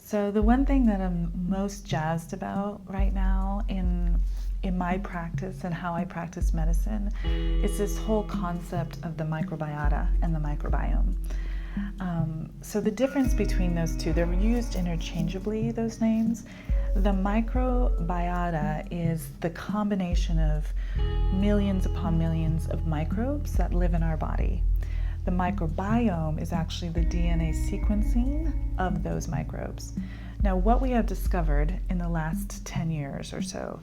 So the one thing that I'm most jazzed about right now in my practice and how I practice medicine is this whole concept of the microbiota and the microbiome. So the difference between those two, they're used interchangeably, those names. The microbiota is the combination of millions upon millions of microbes that live in our body. The microbiome is actually the DNA sequencing of those microbes. Now, what we have discovered in the last 10 years or so,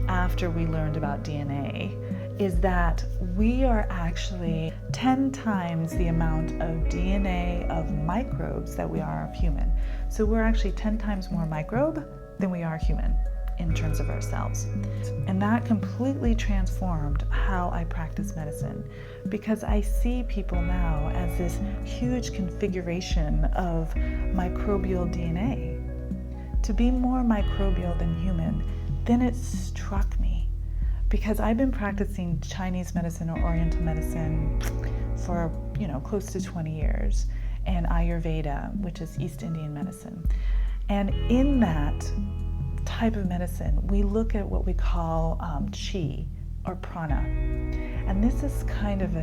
after we learned about DNA, is that we are actually 10 times the amount of DNA of microbes that we are of human. So we're actually 10 times more microbe than we are human in terms of ourselves. And that completely transformed how I practice medicine, because I see people now as this huge configuration of microbial DNA. To be more microbial than human, then it struck me, because I've been practicing Chinese medicine or Oriental medicine for, close to 20 years, and Ayurveda, which is East Indian medicine. And in that type of medicine, we look at what we call chi or prana. And this is kind of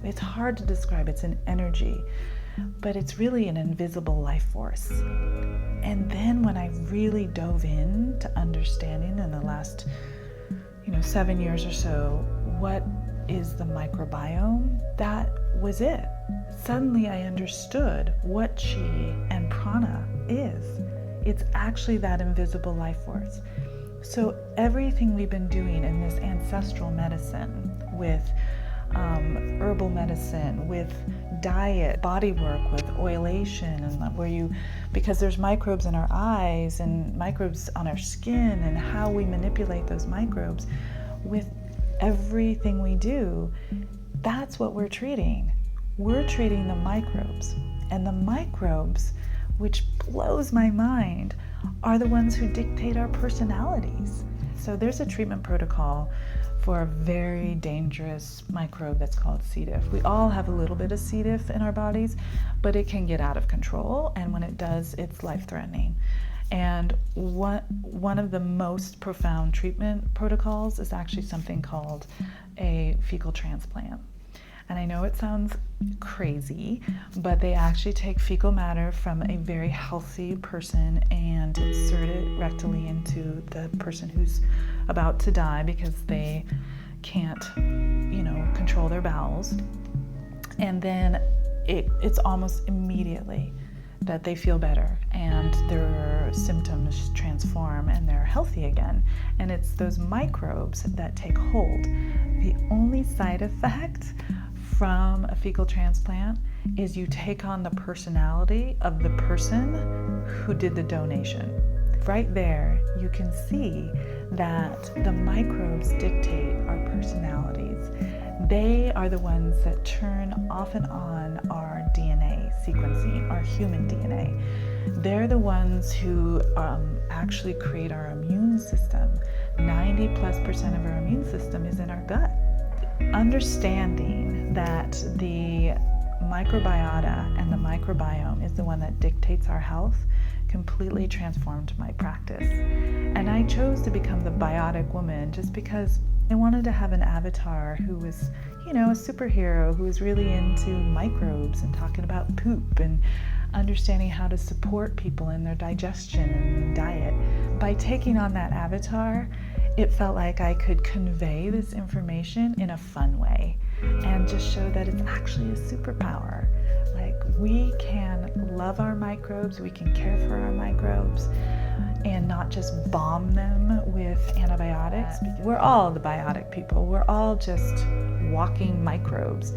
it's hard to describe. It's an energy, but it's really an invisible life force. And then when I really dove into understanding in the last, 7 years or so, what is the microbiome, that was it. Suddenly I understood what chi and prana is. It's actually that invisible life force. So everything we've been doing in this ancestral medicine with herbal medicine, with diet, body work, with oilation, and because there's microbes in our eyes and microbes on our skin, and how we manipulate those microbes with everything we do, that's what we're treating. We're treating the microbes. And the microbes, which blows my mind, are the ones who dictate our personalities. So there's a treatment protocol for a very dangerous microbe that's called C. diff. We all have a little bit of C. diff in our bodies, but it can get out of control, and when it does, it's life-threatening. And one of the most profound treatment protocols is actually something called a fecal transplant. And I know it sounds crazy, but they actually take fecal matter from a very healthy person and insert it rectally into the person who's about to die because they can't, control their bowels. And then it's almost immediately that they feel better and their symptoms transform and they're healthy again. And it's those microbes that take hold. The only side effect from a fecal transplant is you take on the personality of the person who did the donation. Right there, you can see that the microbes dictate our personalities. They are the ones that turn off and on our DNA sequencing, our human DNA. They're the ones who actually create our immune system. 90+% of our immune system is in our gut. Understanding that the microbiota and the microbiome is the one that dictates our health completely transformed my practice. And I chose to become the Biotic Woman just because I wanted to have an avatar who was, a superhero who was really into microbes and talking about poop and understanding how to support people in their digestion and diet. By taking on that avatar, it felt like I could convey this information in a fun way and just show that it's actually a superpower. Like, we can love our microbes, we can care for our microbes, and not just bomb them with antibiotics. We're all the biotic people. We're all just walking microbes.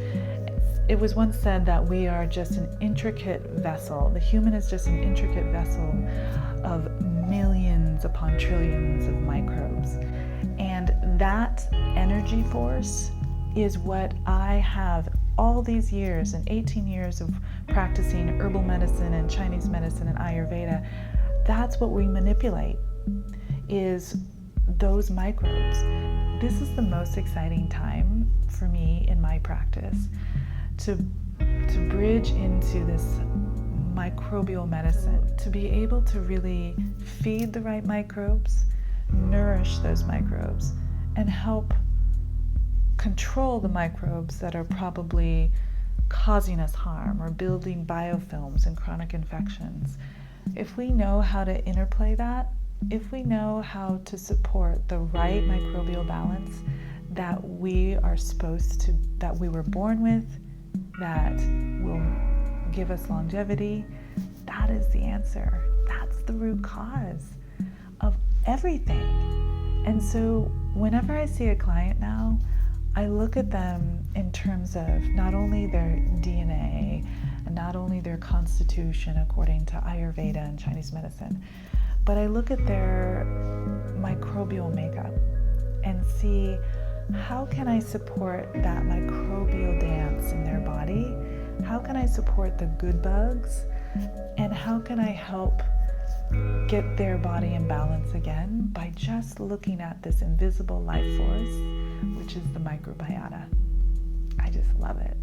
It was once said that we are just an intricate vessel. The human is just an intricate vessel of millions upon trillions of microbes. And that energy force is what I have all these years and 18 years of practicing herbal medicine and Chinese medicine and Ayurveda. That's what we manipulate, is those microbes. This is the most exciting time for me in my practice, to bridge into this microbial medicine, to be able to really feed the right microbes, nourish those microbes, and help control the microbes that are probably causing us harm or building biofilms and chronic infections. If we know how to interplay that, if we know how to support the right microbial balance that we are supposed to, that we were born with, that will give us longevity, that is the answer. That's the root cause of everything. And so whenever I see a client now, I look at them in terms of not only their DNA and not only their constitution according to Ayurveda and Chinese medicine, but I look at their microbial makeup and see how can I support that microbial dance in their body? How can I support the good bugs? And how can I help get their body in balance again by just looking at this invisible life force, which is the microbiota. I just love it.